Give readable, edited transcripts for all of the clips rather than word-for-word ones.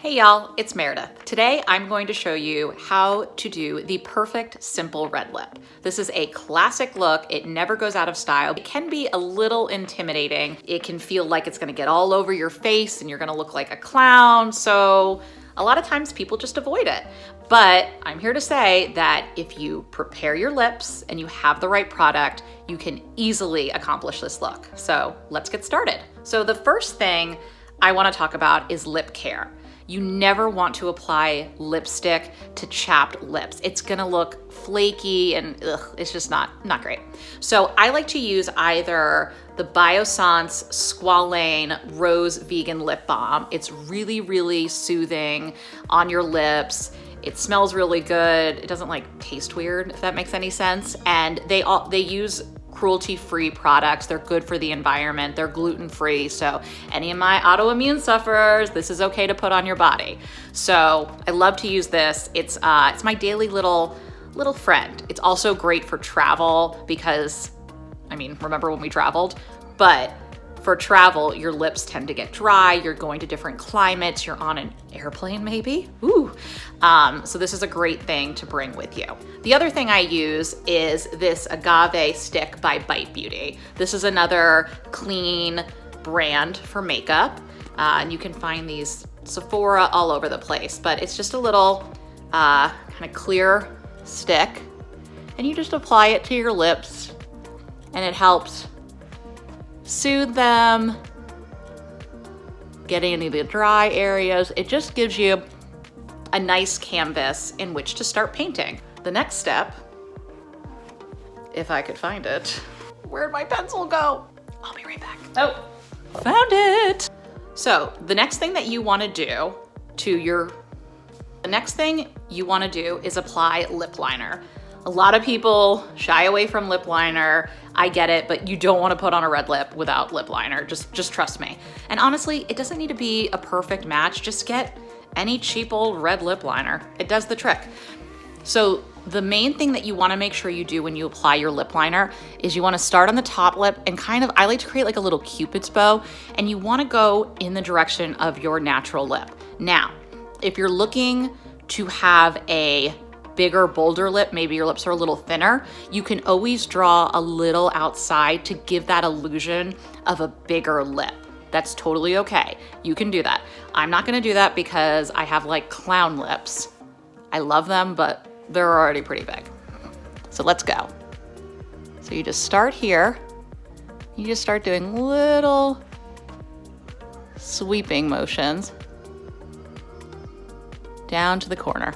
Hey y'all, it's Meredith. Today I'm going to show you how to do the perfect simple red lip. This is a classic look. It never goes out of style. It can be a little intimidating. It can feel like it's gonna get all over your face and you're gonna look like a clown. So a lot of times people just avoid it. But I'm here to say that if you prepare your lips and you have the right product, you can easily accomplish this look. So let's get started. So the first thing I wanna talk about is lip care. You never want to apply lipstick to chapped lips. It's gonna look flaky and it's just not great. So I like to use either the Biossance Squalane Rose Vegan Lip Balm. It's really, really soothing on your lips. It smells really good. It doesn't like taste weird, if that makes any sense. And they use cruelty-free products. They're good for the environment. They're gluten-free. So any of my autoimmune sufferers, this is okay to put on your body. So I love to use this. It's my daily little friend. It's also great for travel because, I mean, remember when we traveled? But for travel, your lips tend to get dry. You're going to different climates. You're on an airplane maybe. Ooh. So this is a great thing to bring with you. The other thing I use is this Agave stick by Bite Beauty. This is another clean brand for makeup. And you can find these Sephora all over the place, but it's just a little kind of clear stick. And you just apply it to your lips and it helps soothe them, get any of the dry areas. It just gives you a nice canvas in which to start painting. The next step, if I could find it, where'd my pencil go? I'll be right back. Oh, found it. So the next thing that you wanna do is apply lip liner. A lot of people shy away from lip liner. I get it, but you don't want to put on a red lip without lip liner. Just trust me. And honestly, it doesn't need to be a perfect match. Just get any cheap old red lip liner. It does the trick. So the main thing that you want to make sure you do when you apply your lip liner is you want to start on the top lip and I like to create like a little Cupid's bow, and you want to go in the direction of your natural lip. Now, if you're looking to have a bigger, bolder lip, maybe your lips are a little thinner, you can always draw a little outside to give that illusion of a bigger lip. That's totally okay. You can do that. I'm not gonna do that because I have like clown lips. I love them, but they're already pretty big. So let's go. So you just start here. You just start doing little sweeping motions down to the corner.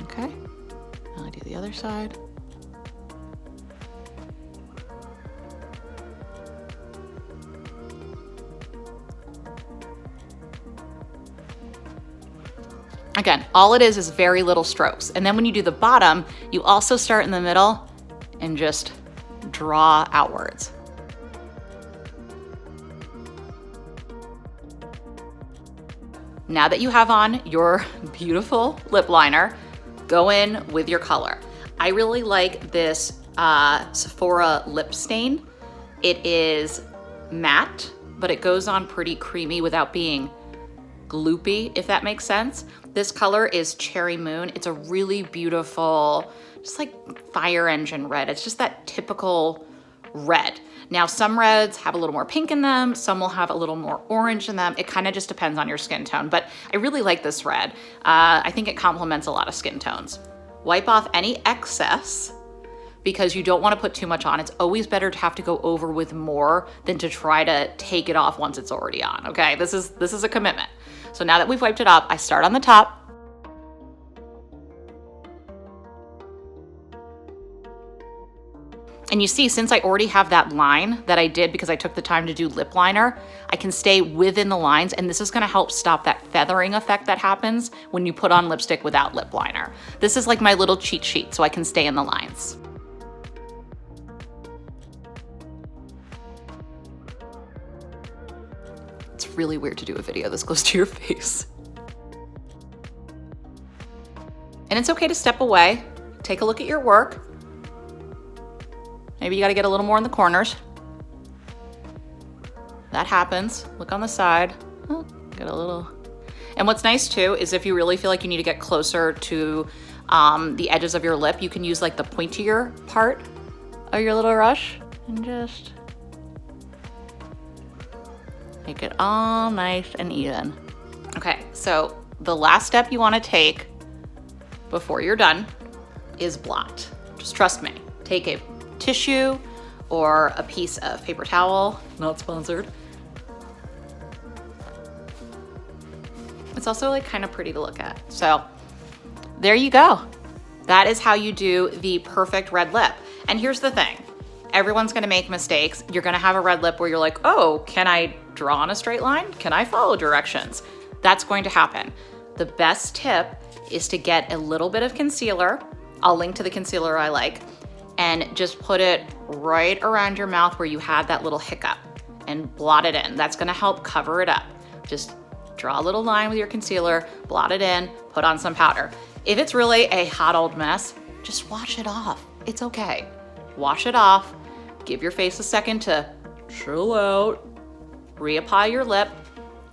Okay, now I do the other side. Again, all it is very little strokes. And then when you do the bottom, you also start in the middle and just draw outwards. Now that you have on your beautiful lip liner, go in with your color. I really like this Sephora lip stain. It is matte, but it goes on pretty creamy without being gloopy, if that makes sense. This color is Cherry Moon. It's a really beautiful, just like fire engine red. It's just that typical red. Now, some reds have a little more pink in them, some will have a little more orange in them. It kind of just depends on your skin tone, but I really like this red. I think it complements a lot of skin tones. Wipe off any excess because you don't want to put too much on. It's always better to have to go over with more than to try to take it off once it's already on, okay? This is a commitment. So now that we've wiped it off, I start on the top. And you see, since I already have that line that I did because I took the time to do lip liner, I can stay within the lines, and this is gonna help stop that feathering effect that happens when you put on lipstick without lip liner. This is like my little cheat sheet, so I can stay in the lines. It's really weird to do a video this close to your face. And it's okay to step away, take a look at your work. Maybe you gotta get a little more in the corners. that happens. Look on the side. Oh, get a little. And what's nice too is if you really feel like you need to get closer to the edges of your lip, you can use like the pointier part of your little brush and just make it all nice and even. Okay, so the last step you want to take before you're done is blot. Just trust me. Take a tissue or a piece of paper towel, not sponsored. It's also like kind of pretty to look at. So there you go. That is how you do the perfect red lip. And here's the thing. Everyone's gonna make mistakes. You're gonna have a red lip where you're like, oh, can I draw on a straight line? Can I follow directions? That's going to happen. The best tip is to get a little bit of concealer. I'll link to the concealer I like, and just put it right around your mouth where you had that little hiccup and blot it in. That's gonna help cover it up. Just draw a little line with your concealer, blot it in, put on some powder. If it's really a hot old mess, just wash it off. It's okay. Wash it off, give your face a second to chill out, reapply your lip,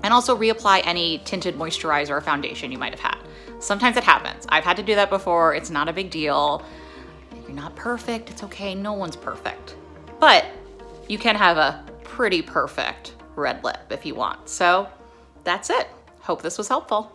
and also reapply any tinted moisturizer or foundation you might have had. Sometimes it happens. I've had to do that before. It's not a big deal. If you're not perfect, it's okay. No one's perfect. But you can have a pretty perfect red lip if you want. So that's it. Hope this was helpful.